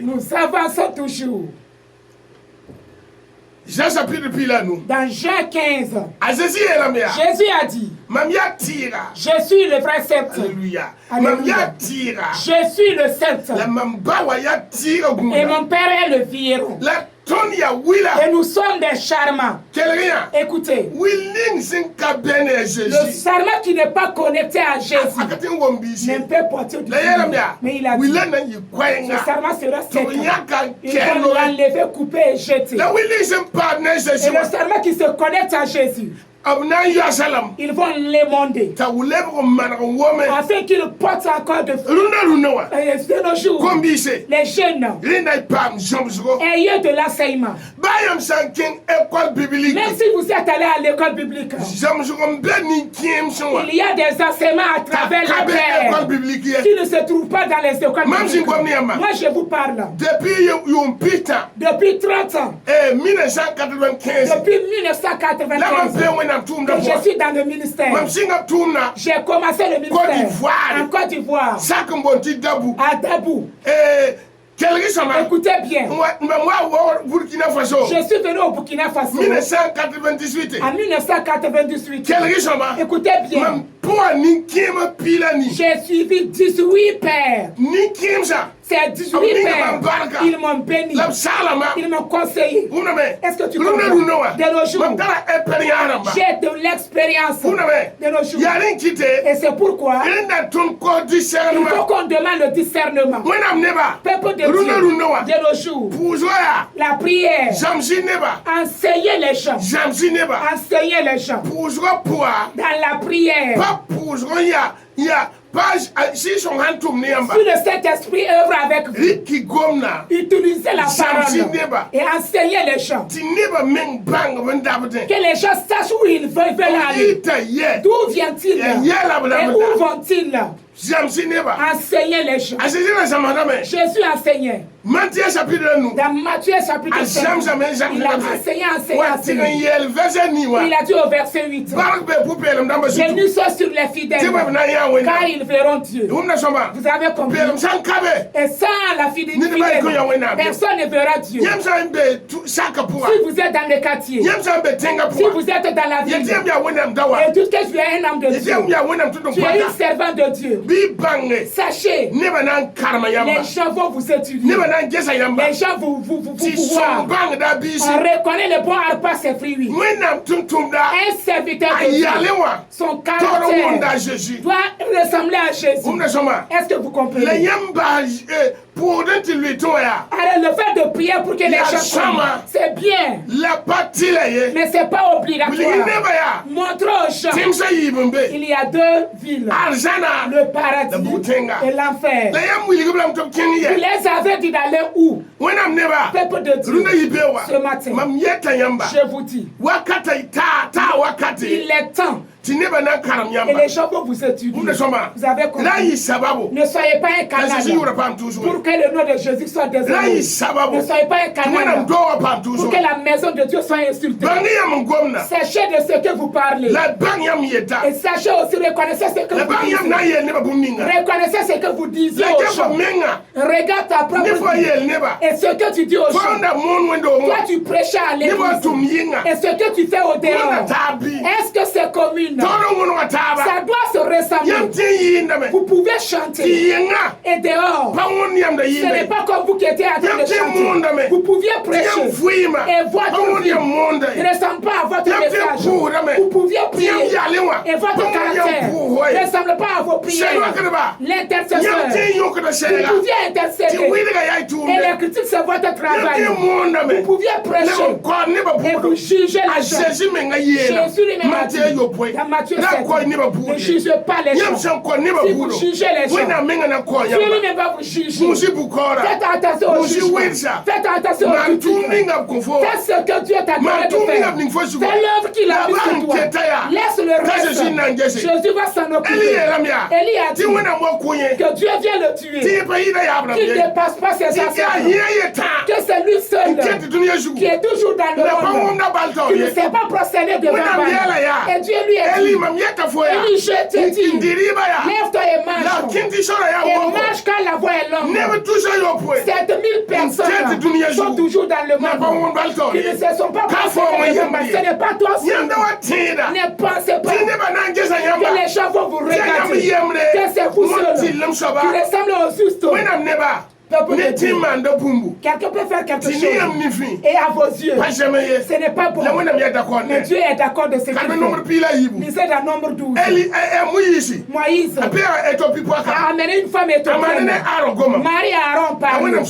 Nous avançons toujours. Jean chapitre pile nous. Dans Jean 15, Jésus a dit, je suis le vrai ceps. Alléluia. Je suis le ceps. Et mon père est le viron. Et nous sommes des charmants. Écoutez, le charmant qui n'est pas connecté à Jésus ne peut porter du fruit. Mais il a dit, le charmant sera sec. Il va l'enlever, couper et jeter. Et le charmant qui se connecte à Jésus, ils vont l'émonder afin qu'il porte encore de fruits. De nos jours, les jeunes, ayez de l'enseignement. Même si vous êtes allé à l'école biblique, il y a des enseignements à travers la terre qui ne se trouvent pas dans les écoles bibliques. Moi, je vous parle. Depuis 30 ans, depuis 1995, que je suis dans le ministère. J'ai commencé le ministère en Côte d'Ivoire, à Dabou. Écoutez bien. Je suis venu au Burkina Faso en 1998. Écoutez bien. J'ai suivi 18 pères. Ces 18 pères, ils m'ont béni. Ils m'ont conseillé. Est-ce que tu comprends? De nos jours, j'ai de l'expérience. De nos jours. Et c'est pourquoi il faut qu'on demande le discernement. Peuple de Dieu, de nos jours, la prière, enseigner les gens. Enseigner les gens. Dans la prière. Si le Saint-Esprit œuvre avec vous, utilisez la parole et enseignez les gens. Que les gens sachent où ils veulent aller. D'où viennent-ils et où vont-ils? Enseignez les gens. Jésus enseignait. Dans Matthieu chapitre 5, il a enseigné. Il a dit au verset 8, bénis sont sur les fidèles, car ils verront Dieu. Vous avez compris? Et sans la fidélité, personne ne verra Dieu. Si vous êtes dans les quartiers, si vous êtes dans la ville, et tout que tu es un homme de Dieu, tu es une servante de Dieu, sachez, les gens vont vous étudier. Les gens vous voir. On reconnaît le bon arbre par ses fruits. Un serviteur de Dieu, son caractère doit ressembler à Jésus. Est-ce que vous comprenez? Alors, le fait de prier pour que les gens prient, c'est bien. Mais ce n'est pas obligatoire. Montre aux gens. Il y a deux villes. Le paradis et l'enfer. Vous les avez dit d'aller où? Peuple de Dieu, ce matin, je vous dis, il est temps. Et les gens vont vous étudier. Vous avez compris? Ne soyez pas un canal pour que le nom de Jésus soit désolé. Ne soyez pas un canal pour que la maison de Dieu soit insultée. Sachez de ce que vous parlez. Et sachez aussi, reconnaissez ce que vous dites. Reconnaissez ce que vous dites aux gens. Regarde ta propre vie. Et ce que tu dis aux gens. Toi, tu prêches à l'église. Et ce que tu fais au dehors. Est-ce que c'est commune? Ça doit se ressembler. Vous pouvez chanter. Et dehors, ce n'est pas comme vous qui étiez en train de chanter. Vous pouviez prêcher. Et votre vie ne ressemble pas à votre message. Vous pouviez prier. Et votre caractère ne ressemble pas à vos prières. L'intercesseur. Vous pouviez intercéder. Et les critiques, c'est votre travail. Vous pouviez prêcher. Et vous jugez les gens. Jésus lui-même a dit. Dans Matthieu 7, ne jugez pas les gens. Si vous jugez les gens, Dieu lui-même va vous juger. Faites attention au jugement. Faites attention au critiques. Faites ce que Dieu t'a donné de faire. Fais l'œuvre qu'il a mise sur toi. Laisse le reste. Jésus va s'en occuper. Élie a dit que Dieu vient le tuer. Qu'il ne dépasse pas ses ancêtres. Que c'est lui seul qui est toujours dans le monde. Qui ne s'est pas procédé devant Baal. Et Dieu lui a dit, Élie, je te dis, lève-toi et marche. Et marche quand la voie est longue. 7000 sont toujours dans le monde, qui ne se sont pas passés, ce n'est pas toi seul. Ne pensez pas que les gens vont vous regarder, que c'est vous seul qui ressemble au juste. Quelqu'un peut faire quelque chose et à vos yeux ce n'est pas bon, mais Dieu est d'accord de ce qu'il fait. Lisez dans Nombre 12. Moïse a amené une femme éthiopien. Marie et Aaron parlent.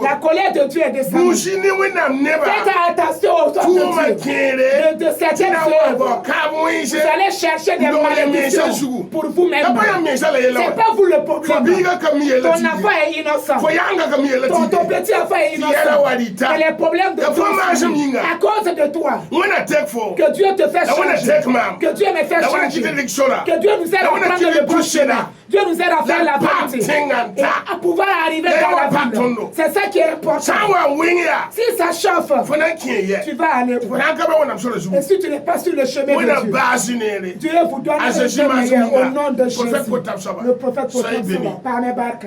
La colère de Dieu est descendue. Faites attention aux sortes de Dieu, de certaines œuvres. Vous allez chercher des malédictions pour vous-même. C'est pas vous le problème. Ton enfant est innocent. Ton petit enfant est innocent. C'est les problèmes de toi à cause de toi. Que Dieu te fait changer. Que Dieu me fait changer. Que Dieu nous aide à prendre le bon chemin. Dieu nous aide à faire la vérité et à pouvoir arriver dans la vie. C'est ça qui est important. Si ça chauffe, tu vas aller. Et si tu n'es pas sur le chemin de Dieu, Dieu vous donne un chemin au nom de Jésus. Le prophète Potam, par mes barques.